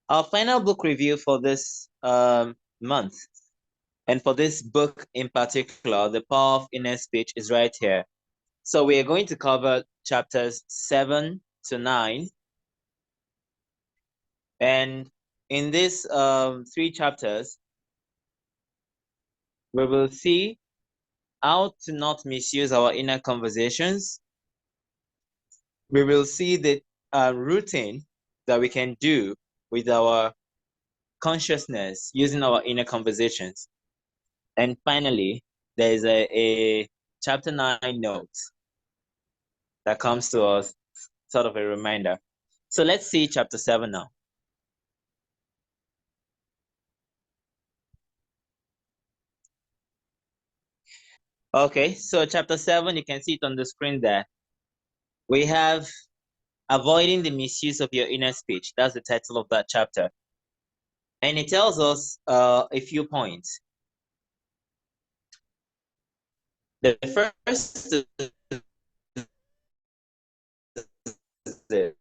Our final book review for this month, and for this book in particular, The Power of Inner Speech, is right here. So we are going to cover chapters 7 to 9. And in these 3 chapters, we will see how to not misuse our inner conversations. We will see the routine that we can do with our consciousness using our inner conversations. And finally, there is a chapter 9 note that comes to us, sort of a reminder. So let's see chapter 7 now. Okay, so chapter 7, you can see it on the screen there. We have avoiding the misuse of your inner speech. That's the title of that chapter. And it tells us a few points. The first is this.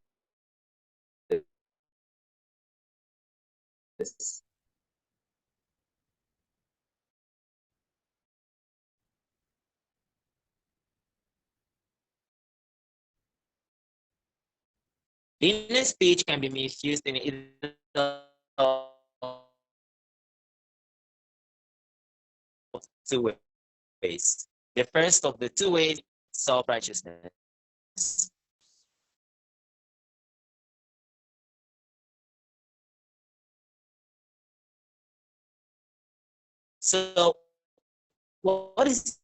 Inner speech can be misused in either of 2 ways. The first of the 2 ways, self-righteousness. So, what is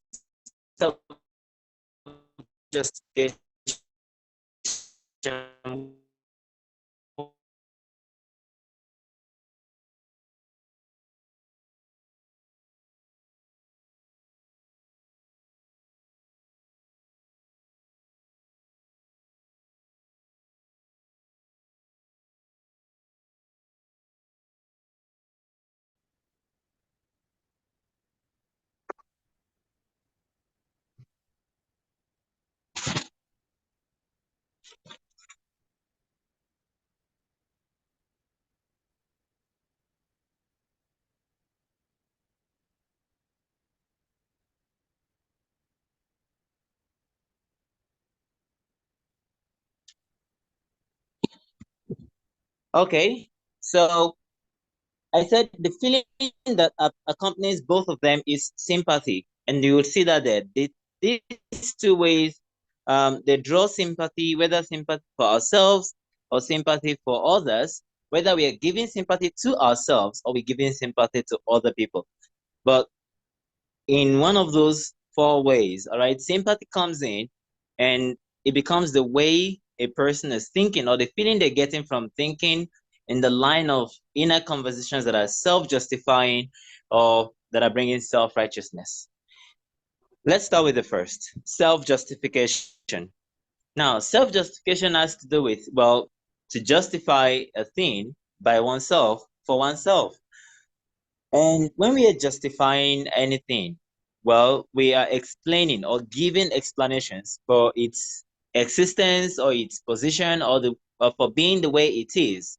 self-justification? Okay, so I said the feeling that accompanies both of them is sympathy, and you will see that there. These 2 ways, they draw sympathy, whether sympathy for ourselves or sympathy for others, whether we are giving sympathy to ourselves or we're giving sympathy to other people. But in one of those 4 ways, all right, sympathy comes in and it becomes the way a person is thinking or the feeling they're getting from thinking in the line of inner conversations that are self-justifying or that are bringing self-righteousness. Let's start with the first, self-justification. Now, self-justification has to do with, well, to justify a thing by oneself for oneself. And when we are justifying anything, well, we are explaining or giving explanations for its existence or its position or for being the way it is.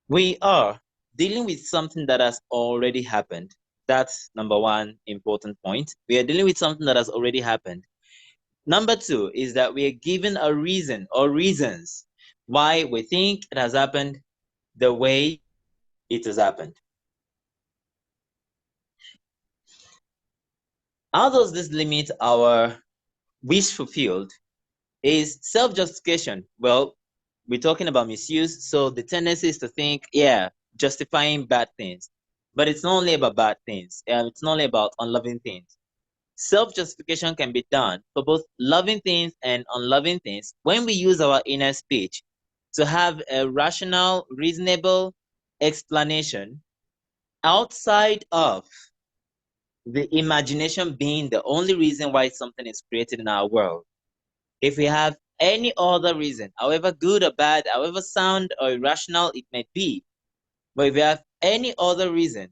We are dealing with something that has already happened. That's number 1 important point. We are dealing with something that has already happened. Number 2 is that we are given a reason or reasons why we think it has happened the way it has happened. How does this limit our wish fulfilled? Is self-justification. Well, we're talking about misuse, so the tendency is to think, yeah, justifying bad things. But it's not only about bad things, and it's not only about unloving things. Self-justification can be done for both loving things and unloving things when we use our inner speech to have a rational, reasonable explanation outside of the imagination being the only reason why something is created in our world. If we have any other reason, however good or bad, however sound or irrational it may be, but if we have any other reason,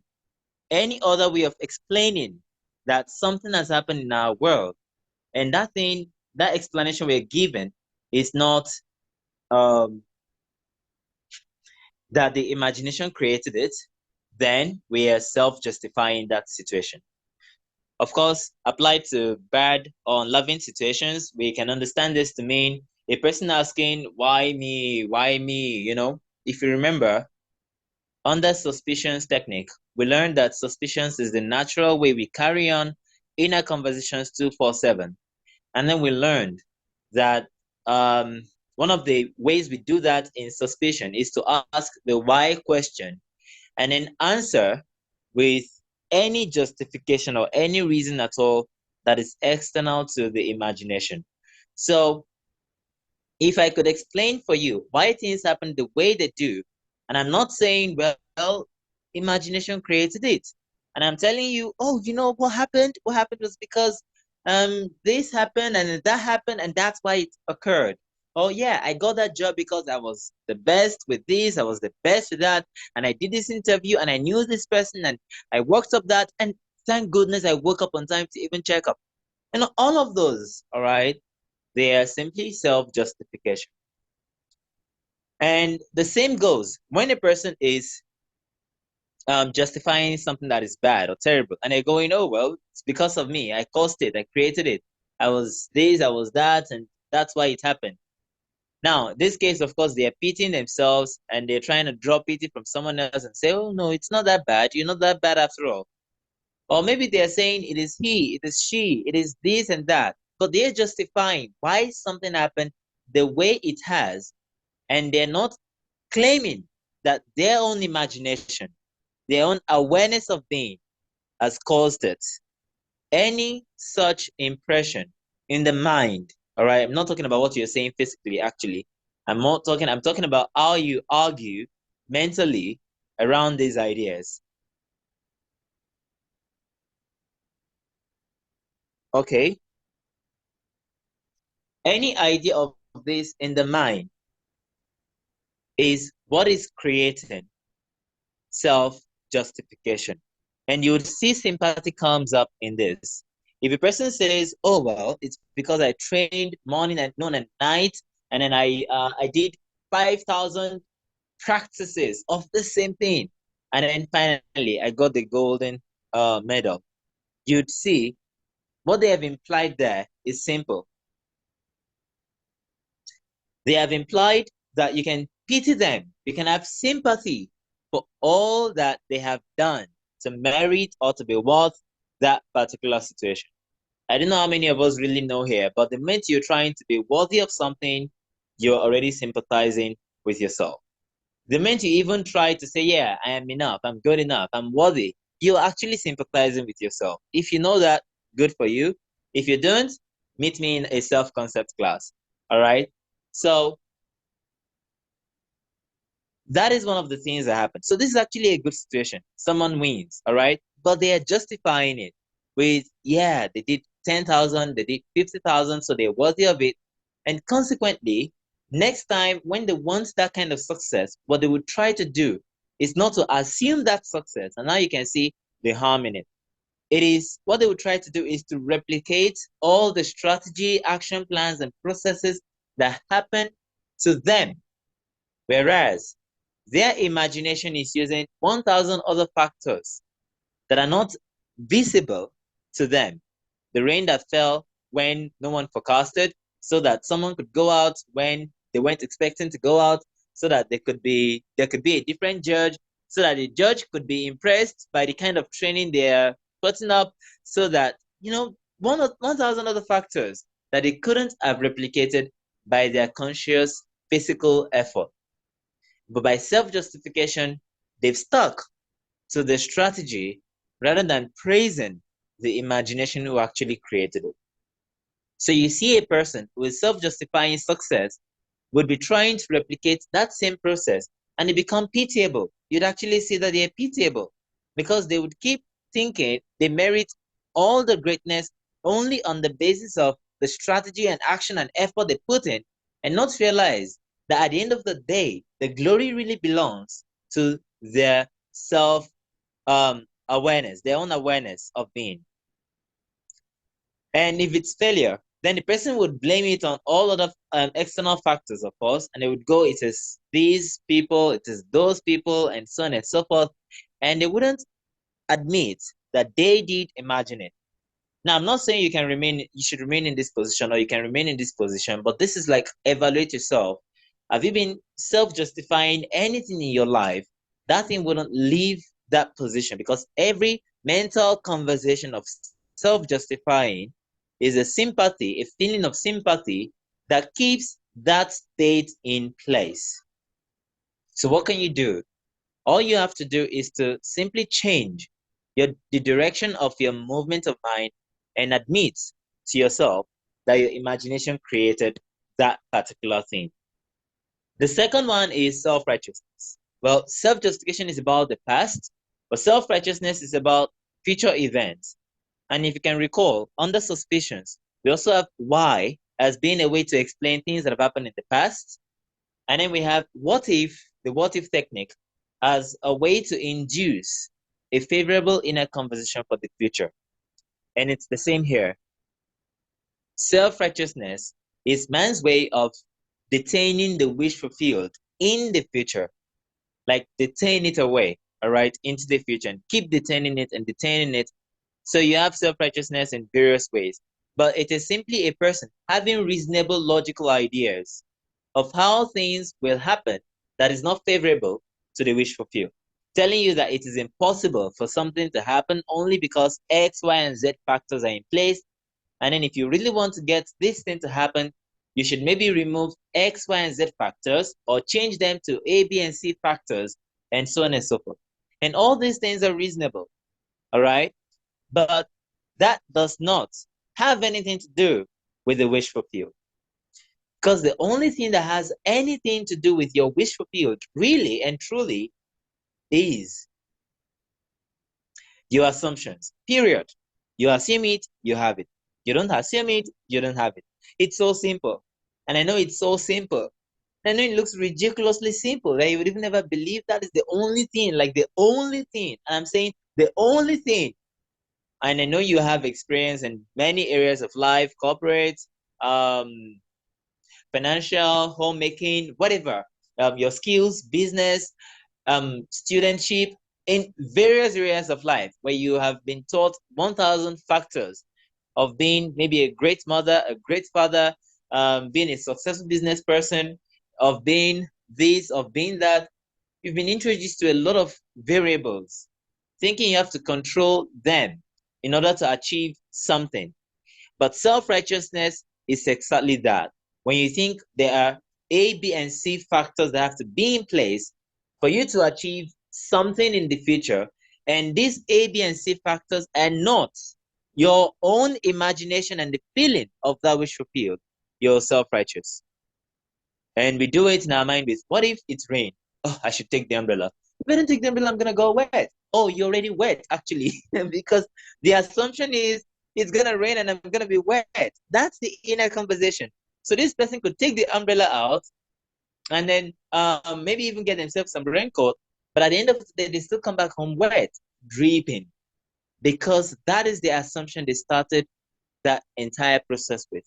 any other way of explaining that something has happened in our world, and that thing, that explanation we're given is not that the imagination created it, then we are self-justifying that situation. Of course, applied to bad or unloving situations, we can understand this to mean a person asking, why me? Why me? If you remember, under suspicions technique, we learned that suspicions is the natural way we carry on inner conversations 247. And then we learned that one of the ways we do that in suspicion is to ask the why question and then answer with any justification or any reason at all that is external to the imagination. So if I could explain for you why things happen the way they do, and I'm not saying, well, imagination created it, and I'm telling you, oh, you know what happened? What happened was because this happened and that happened, and that's why it occurred. Oh yeah, I got that job because I was the best with this, I was the best with that, and I did this interview and I knew this person and I worked up that, and thank goodness I woke up on time to even check up. And all of those, all right, they are simply self-justification. And the same goes when a person is justifying something that is bad or terrible, and they're going, oh, well, it's because of me. I caused it. I created it. I was this, I was that, and that's why it happened. Now, in this case, of course, they are pitying themselves and they're trying to draw pity from someone else and say, oh, no, it's not that bad. You're not that bad after all. Or maybe they're saying it is he, it is she, it is this and that. But they're justifying why something happened the way it has, and they're not claiming that their own imagination, their own awareness of being has caused it. Any such impression in the mind, all right? I'm not talking about what you're saying physically, actually. I'm talking about how you argue mentally around these ideas. Okay? Any idea of this in the mind is what is creating self-justification. And you would see sympathy comes up in this. If a person says, oh, well, it's because I trained morning and noon and night, and then I did 5,000 practices of the same thing, and then finally I got the golden medal. You'd see what they have implied there is simple. They have implied that you can pity them, you can have sympathy for all that they have done to merit or to be worth that particular situation. I don't know how many of us really know here, but the moment you're trying to be worthy of something, you're already sympathizing with yourself. The moment you even try to say, yeah, I am enough, I'm good enough, I'm worthy, you're actually sympathizing with yourself. If you know that, good for you. If you don't, meet me in a self-concept class. All right? So that is one of the things that happen. So this is actually a good situation. Someone wins, all right? But they are justifying it with, yeah, they did 10,000, they did 50,000, so they're worthy of it. And consequently, next time when they want that kind of success, what they would try to do is not to assume that success. And now you can see the harm in it. It is what they would try to do is to replicate all the strategy, action plans, and processes that happen to them. Whereas their imagination is using 1,000 other factors that are not visible to them. The rain that fell when no one forecasted, so that someone could go out when they weren't expecting to go out, so that there could be a different judge, so that the judge could be impressed by the kind of training they're putting up, so that 1,000 other factors that they couldn't have replicated by their conscious physical effort. But by self-justification, they've stuck to the strategy rather than praising the imagination who actually created it. So you see a person who is self-justifying success would be trying to replicate that same process, and they become pitiable. You'd actually see that they're pitiable because they would keep thinking they merit all the greatness only on the basis of the strategy and action and effort they put in, and not realize that at the end of the day, the glory really belongs to their self awareness, their own awareness of being. And if it's failure, then the person would blame it on all other external factors, of course, and they would go, it is these people, it is those people, and so on and so forth. And they wouldn't admit that they did imagine it. Now, I'm not saying you should remain in this position or you can remain in this position, but this is like evaluate yourself. Have you been self-justifying anything in your life? That thing wouldn't leave that position, because every mental conversation of self-justifying is a sympathy, a feeling of sympathy that keeps that state in place. So what can you do? All you have to do is to simply change the direction of your movement of mind and admit to yourself that your imagination created that particular thing. The second one is self-righteousness. Well, self-justification is about the past, but self-righteousness is about future events. And if you can recall, under suspicions, we also have why as being a way to explain things that have happened in the past. And then we have what if, the what if technique, as a way to induce a favorable inner conversation for the future. And it's the same here. Self-righteousness is man's way of detaining the wish fulfilled in the future, like detain it away, all right, into the future, and keep detaining it and detaining it. So you have self-righteousness in various ways, but it is simply a person having reasonable logical ideas of how things will happen that is not favorable to the wish fulfilled, telling you that it is impossible for something to happen only because X, Y, and Z factors are in place. And then if you really want to get this thing to happen, you should maybe remove X, Y, and Z factors or change them to A, B, and C factors, and so on and so forth. And all these things are reasonable, all right? But that does not have anything to do with the wish fulfilled. Because the only thing that has anything to do with your wish fulfilled, really and truly, is your assumptions. Period. You assume it, you have it. You don't assume it, you don't have it. It's so simple. And I know it's so simple. I know it looks ridiculously simple, that you would even never believe that is the only thing, like the only thing. And I'm saying the only thing. And I know you have experience in many areas of life, corporate, um, financial, homemaking, whatever, your skills, business, studentship, in various areas of life where you have been taught 1,000 factors of being maybe a great mother, a great father, being a successful business person, of being this, of being that. You've been introduced to a lot of variables, thinking you have to control them in order to achieve something. But self-righteousness is exactly that. When you think there are A, B, and C factors that have to be in place for you to achieve something in the future, and these A, B, and C factors are not your own imagination and the feeling of that which fulfilled, you're self-righteous. And we do it in our mind with, what if it's rain? Oh, I should take the umbrella. If I don't take the umbrella, I'm gonna go wet. Oh, you're already wet, actually, because the assumption is it's gonna rain and I'm gonna be wet. That's the inner conversation. So this person could take the umbrella out and then maybe even get themselves some raincoat, but at the end of the day, they still come back home wet, dripping, because that is the assumption they started that entire process with.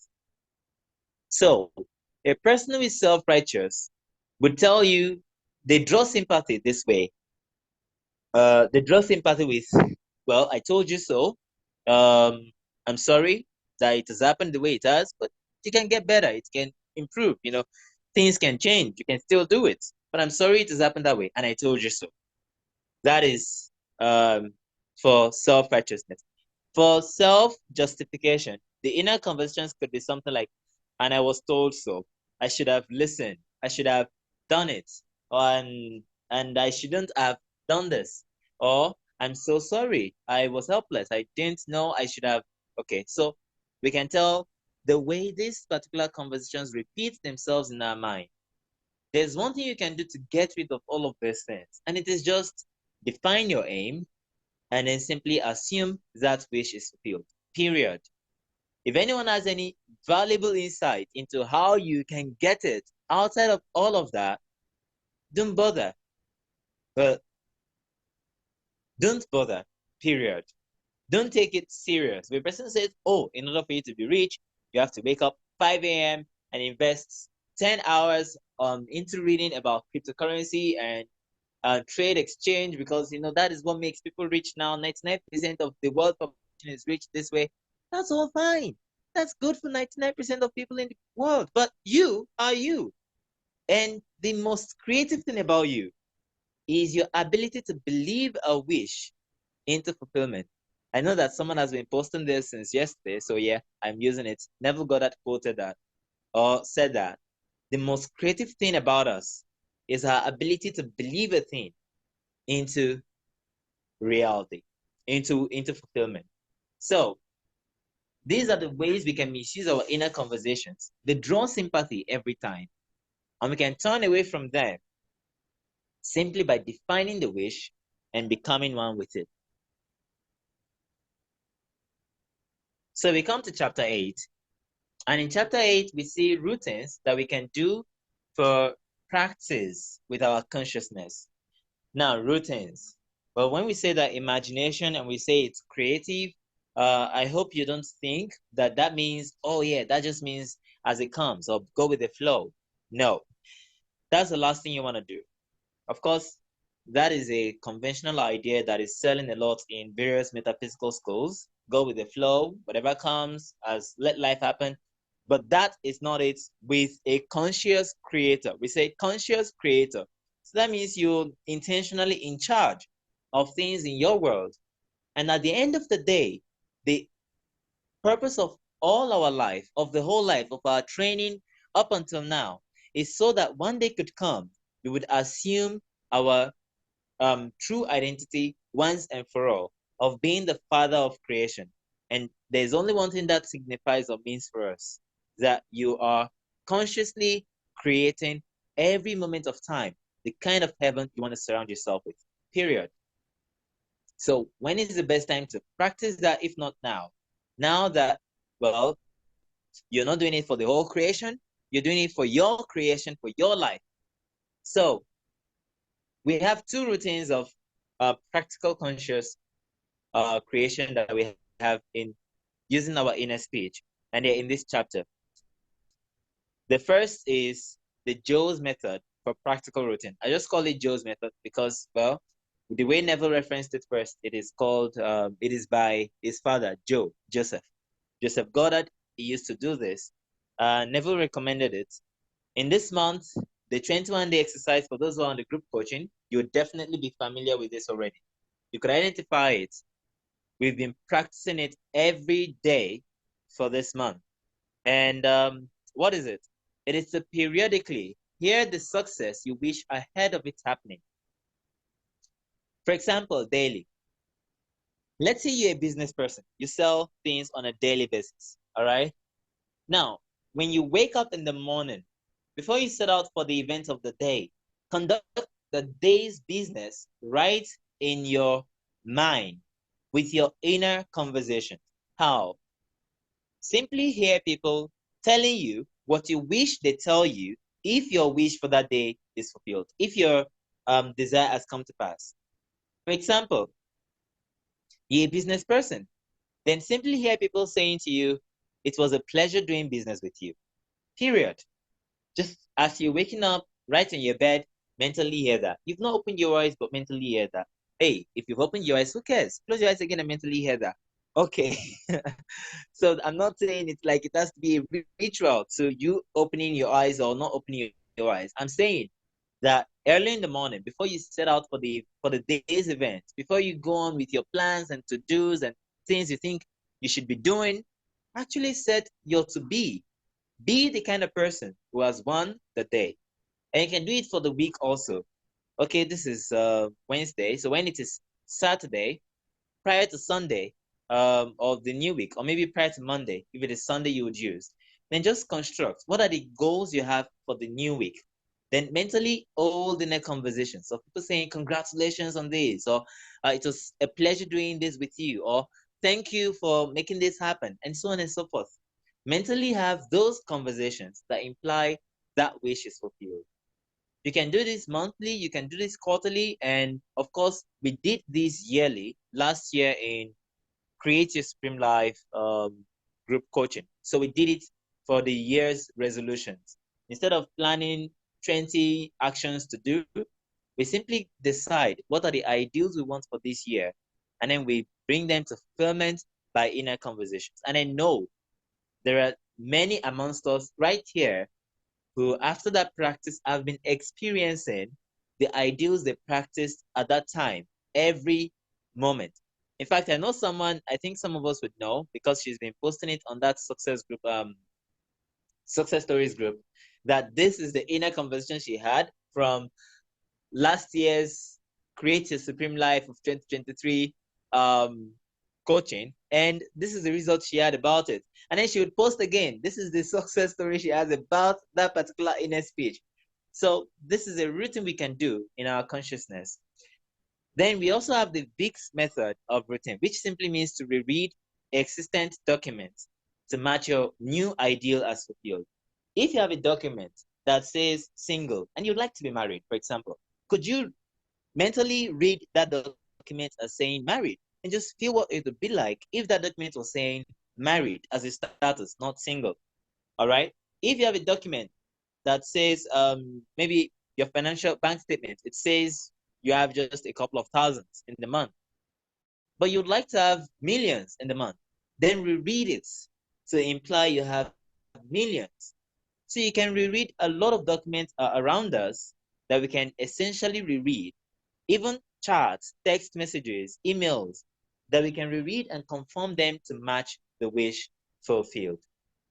So a person who is self-righteous would tell you they draw sympathy this way. They draw sympathy with, well, I told you so. I'm sorry that it has happened the way it has, but it can get better. It can improve. Things can change. You can still do it. But I'm sorry it has happened that way, and I told you so. That is for self-righteousness. For self-justification, the inner conversations could be something like, and I was told so. I should have listened. I should have done it. And I shouldn't have done this. Or I'm so sorry. I was helpless. I didn't know I should have. Okay, so we can tell the way these particular conversations repeat themselves in our mind. There's one thing you can do to get rid of all of these things, and it is just define your aim and then simply assume that wish is fulfilled. Period. If anyone has any valuable insight into how you can get it outside of all of that, don't bother. But don't bother. Period. Don't take it serious. If a person says, oh, in order for you to be rich, You have to wake up 5 a.m. and invest 10 hours into reading about cryptocurrency and trade exchange, because that is what makes people rich now. 99% of the world population is rich this way. That's all fine. That's good for 99% of people in the world. But you are you. And the most creative thing about you is your ability to believe a wish into fulfillment. I know that someone has been posting this since yesterday, so yeah, I'm using it. Neville Goddard quoted that or said that the most creative thing about us is our ability to believe a thing into reality, into fulfillment. So these are the ways we can misuse our inner conversations. They draw sympathy every time, and we can turn away from them simply by defining the wish and becoming one with it. So we come to chapter 8, and in chapter 8, we see routines that we can do for practice with our consciousness. Now, routines. Well, when we say that imagination and we say it's creative, I hope you don't think that that means, oh yeah, that just means as it comes or go with the flow. No, that's the last thing you want to do. Of course, that is a conventional idea that is selling a lot in various metaphysical schools. Go with the flow, whatever comes, as let life happen. But that is not it with a conscious creator. We say conscious creator. So that means you're intentionally in charge of things in your world. And at the end of the day, the purpose of all our life, of the whole life, of our training up until now, is so that one day could come, we would assume our true identity once and for all of being the father of creation. And there's only one thing that signifies or means for us, that you are consciously creating every moment of time the kind of heaven you want to surround yourself with, period. So when is the best time to practice that, if not now? Now that, well, you're not doing it for the whole creation, you're doing it for your creation, for your life. So we have two routines of practical conscious creation that we have in using our inner speech, and they're in this chapter. The first is the Joe's method for practical routine. I just call it Joe's method because, well, the way Neville referenced it first, it is called, it is by his father, Joseph Goddard. He used to do this. Neville recommended it. In this month, the 21-day exercise, for those who are on the group coaching, you'll definitely be familiar with this already. You could identify it. We've been practicing it every day for this month. And what is it? It is to periodically hear the success you wish ahead of it happening. For example, daily. Let's say you're a business person. You sell things on a daily basis, all right? Now, when you wake up in the morning, before you set out for the event of the day, conduct the day's business right in your mind with your inner conversation. How? Simply hear people telling you what you wish they tell you if your wish for that day is fulfilled, if your desire has come to pass. For example, you're a business person, then simply hear people saying to you, it was a pleasure doing business with you, period. Just as you're waking up, right in your bed, mentally hear that. You've not opened your eyes, but mentally hear that. Hey, if you've opened your eyes, who cares? Close your eyes again and mentally hear that. Okay. So I'm not saying it's like it has to be a ritual to you opening your eyes or not opening your eyes. I'm saying that early in the morning, before you set out for the day's event, before you go on with your plans and to-dos and things you think you should be doing, actually set your to be. Be the kind of person who has won the day. And you can do it for the week also. Okay, this is Wednesday. So when it is Saturday, prior to Sunday of the new week, or maybe prior to Monday, if it is Sunday you would use, then just construct what are the goals you have for the new week. Then mentally hold in a conversation. So people saying congratulations on this, or it was a pleasure doing this with you, or thank you for making this happen, and so on and so forth. Mentally have those conversations that imply that wish is fulfilled. You can do this monthly, you can do this quarterly, and of course, we did this yearly last year in Create Your Supreme Life group coaching. So we did it for the year's resolutions. Instead of planning 20 actions to do, we simply decide what are the ideals we want for this year, and then we bring them to fulfillment by inner conversations. And I know there are many amongst us right here who, after that practice, have been experiencing the ideals they practiced at that time every moment. In fact, I know someone, I think some of us would know because she's been posting it on that success group, success stories group, that this is the inner conversation she had from last year's Create Your Supreme Life of 2023 coaching. And this is the result she had about it. And then she would post again. This is the success story she has about that particular inner speech. So this is a routine we can do in our consciousness. Then we also have the VIX method of routine, which simply means to reread existent documents to match your new ideal as fulfilled. If you have a document that says single and you'd like to be married, for example, could you mentally read that document as saying married and just feel what it would be like if that document was saying married as a status, not single? All right. If you have a document that says maybe your financial bank statement, it says you have just a couple of thousands in the month, but you'd like to have millions in the month, then reread it to imply you have millions. So you can reread a lot of documents around us that we can essentially reread, even charts, text messages, emails, that we can reread and conform them to match the wish fulfilled.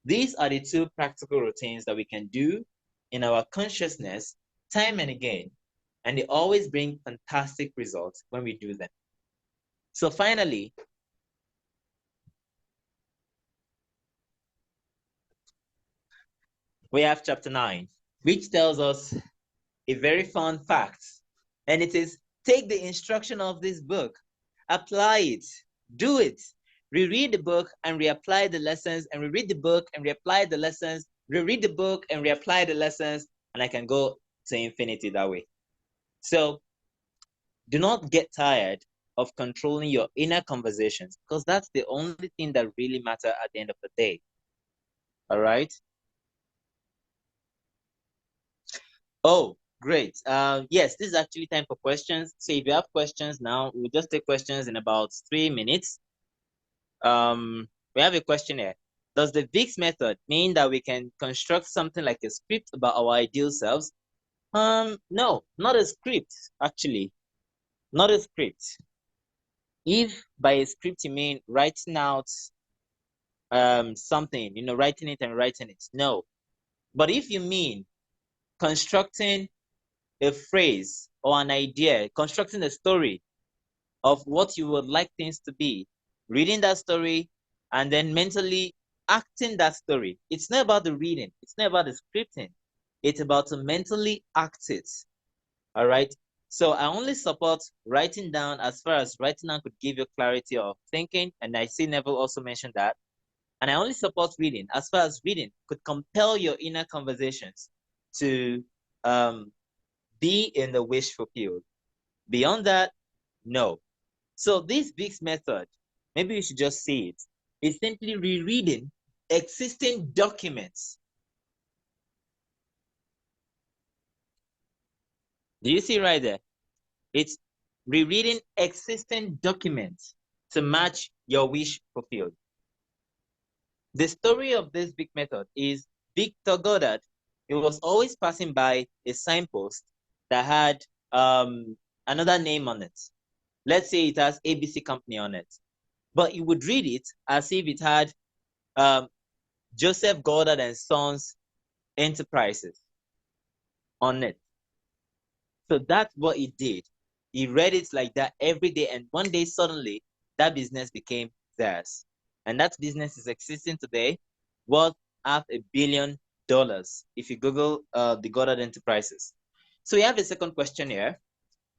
These are the two practical routines that we can do in our consciousness time and again, and they always bring fantastic results when we do them. So finally, we have chapter 9, which tells us a very fun fact, and it is take the instruction of this book, apply it, do it, reread the book and reapply the lessons, and reread the book and reapply the lessons, reread the book and reapply the lessons, and I can go to infinity that way. So do not get tired of controlling your inner conversations, because that's the only thing that really matters at the end of the day. All right. Oh, great. Yes, this is actually time for questions. So if you have questions now, we'll just take questions in about 3 minutes. We have a question here. Does the VIX method mean that we can construct something like a script about our ideal selves? No, not a script, actually. Not a script. If by a script you mean writing out something, writing it and writing it, no. But if you mean constructing a phrase or an idea, constructing a story of what you would like things to be, reading that story, and then mentally acting that story. It's not about the reading. It's not about the scripting. It's about to mentally act it. All right. So I only support writing down as far as writing down could give you clarity of thinking. And I see Neville also mentioned that. And I only support reading as far as reading could compel your inner conversations to be in the wish fulfilled. Beyond that, no. So this VIX method, maybe you should just see it, is simply rereading existing documents. Do you see right there? It's rereading existing documents to match your wish fulfilled. The story of this VIX method is Victor Goddard. He was always passing by a signpost that had another name on it. Let's say it has ABC Company on it. But you would read it as if it had Joseph Goddard and Sons Enterprises on it. So that's what he did. He read it like that every day, and one day suddenly that business became theirs. And that business is existing today, worth $500 million if you Google the Goddard Enterprises. So we have a second question here.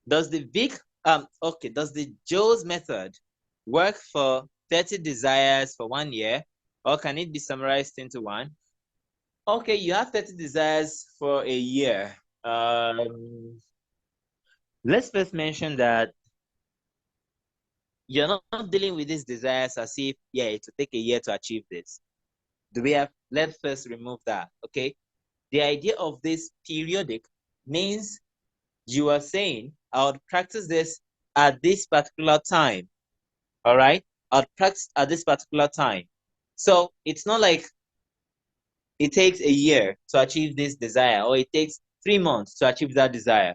Does the does the Joe's method work for 30 desires for 1 year, or can it be summarized into one? Okay, you have 30 desires for a year. Let's first mention that you're not dealing with these desires as if, yeah, it will take a year to achieve this. let's first remove that, okay? The idea of this periodic means you are saying, I would practice this at this particular time, all right? I'll practice at this particular time. So it's not like it takes a year to achieve this desire, or it takes 3 months to achieve that desire.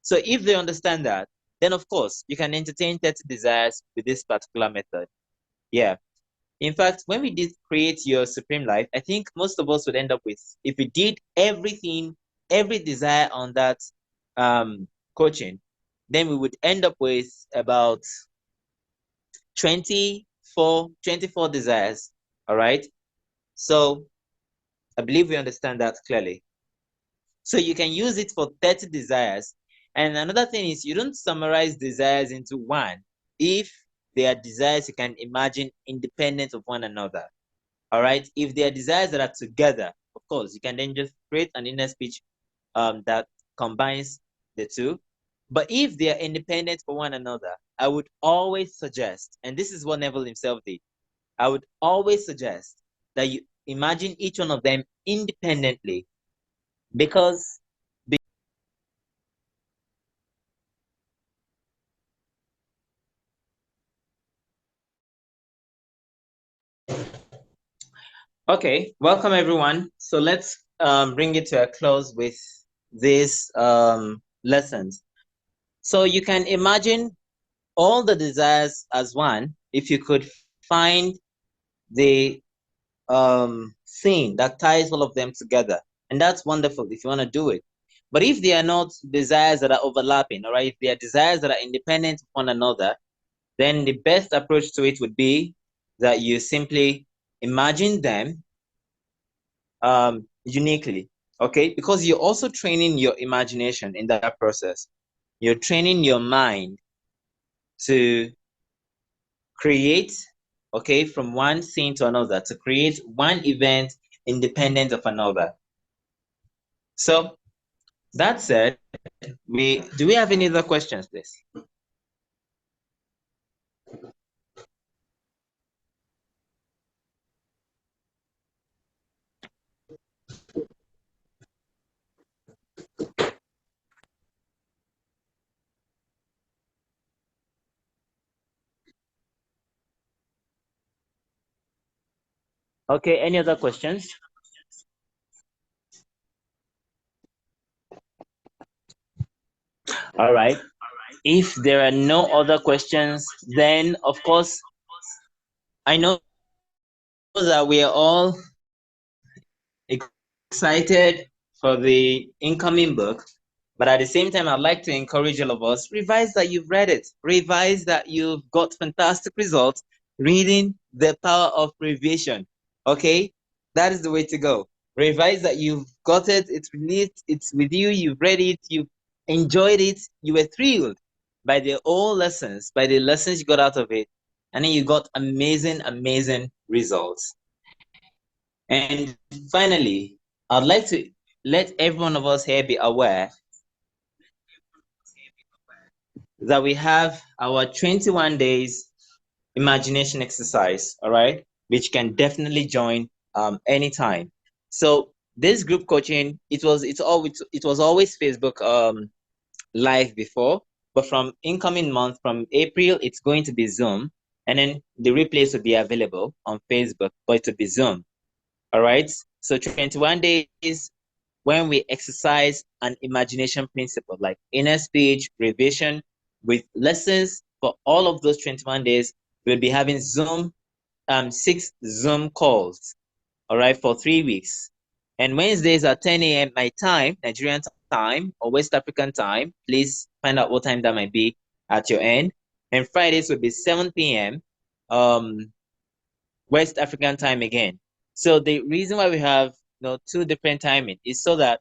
So if they understand that, then of course you can entertain 30 desires with this particular method. Yeah. In fact, when we did create your supreme life, I think most of us would end up with, if we did everything, every desire on that coaching, then we would end up with about 24 desires. All right. So I believe we understand that clearly. So you can use it for 30 desires. And another thing is, you don't summarize desires into one. If they are desires you can imagine independent of one another. All right. If there are desires that are together, of course, you can then just create an inner speech that combines the two. But if they are independent for one another, I would always suggest, and this is what Neville himself did, I would always suggest that you imagine each one of them independently, because okay, welcome everyone. So let's bring it to a close with these lessons. So you can imagine all the desires as one if you could find the scene that ties all of them together. And that's wonderful if you want to do it. But if they are not desires that are overlapping, all right, if they are desires that are independent of one another, then the best approach to it would be that you simply imagine them uniquely, okay? Because you're also training your imagination in that process. You're training your mind to create, okay, from one scene to another, to create one event independent of another. So that said, do we have any other questions, please? Okay, any other questions? All right. If there are no other questions, then of course, I know that we are all excited for the incoming book, but at the same time, I'd like to encourage all of us, revise that you've read it, revise that you've got fantastic results reading The Power of Revision. Okay, that is the way to go. Revise that you've got it, it's released, it's with you, you've read it, you've enjoyed it, you were thrilled by the old lessons, by the lessons you got out of it, and then you got amazing results. And finally, I'd like to let every one of us here be aware that we have our 21 days imagination exercise, all right, which can definitely join anytime. So this group coaching, it was always Facebook live before, but from incoming month, from April, it's going to be Zoom, and then the replays will be available on Facebook, but it will be Zoom. All right. So 21 days when we exercise an imagination principle like inner speech, revision, with lessons for all of those 21 days, we'll be having 6 Zoom calls, all right, for 3 weeks. And Wednesdays at 10 a.m. my time, Nigerian time or West African time. Please find out what time that might be at your end. And Fridays will be 7 p.m. West African time again. So the reason why we have two different timing is so that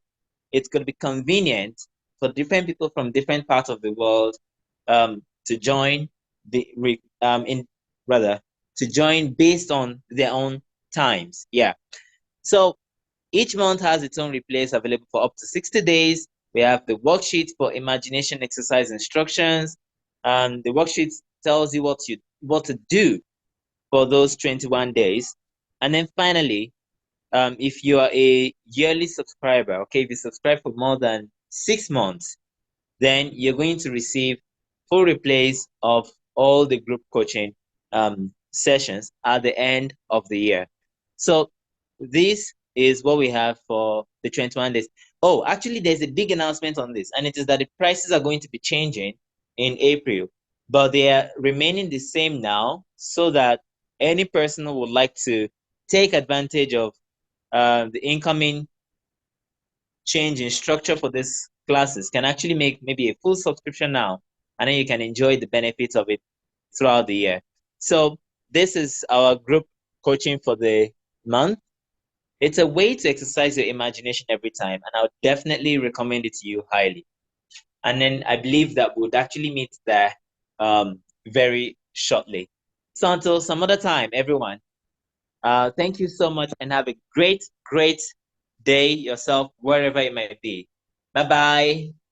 it's going to be convenient for different people from different parts of the world to join to join based on their own times. Yeah. So each month has its own replays available for up to 60 days. We have the worksheet for imagination exercise instructions. The worksheet tells you what to do for those 21 days. And then finally, if you are a yearly subscriber, okay, if you subscribe for more than 6 months, then you're going to receive full replays of all the group coaching sessions at the end of the year. So this is what we have for the 21 days. Oh, actually, there's a big announcement on this, and it is that the prices are going to be changing in April, but they are remaining the same now, so that any person who would like to take advantage of the incoming change in structure for these classes can actually make maybe a full subscription now, and then you can enjoy the benefits of it throughout the year. So this is our group coaching for the month. It's a way to exercise your imagination every time, and I would definitely recommend it to you highly. And then I believe that we'll actually meet there very shortly. So until some other time, everyone, thank you so much and have a great, great day yourself, wherever it might be. Bye bye.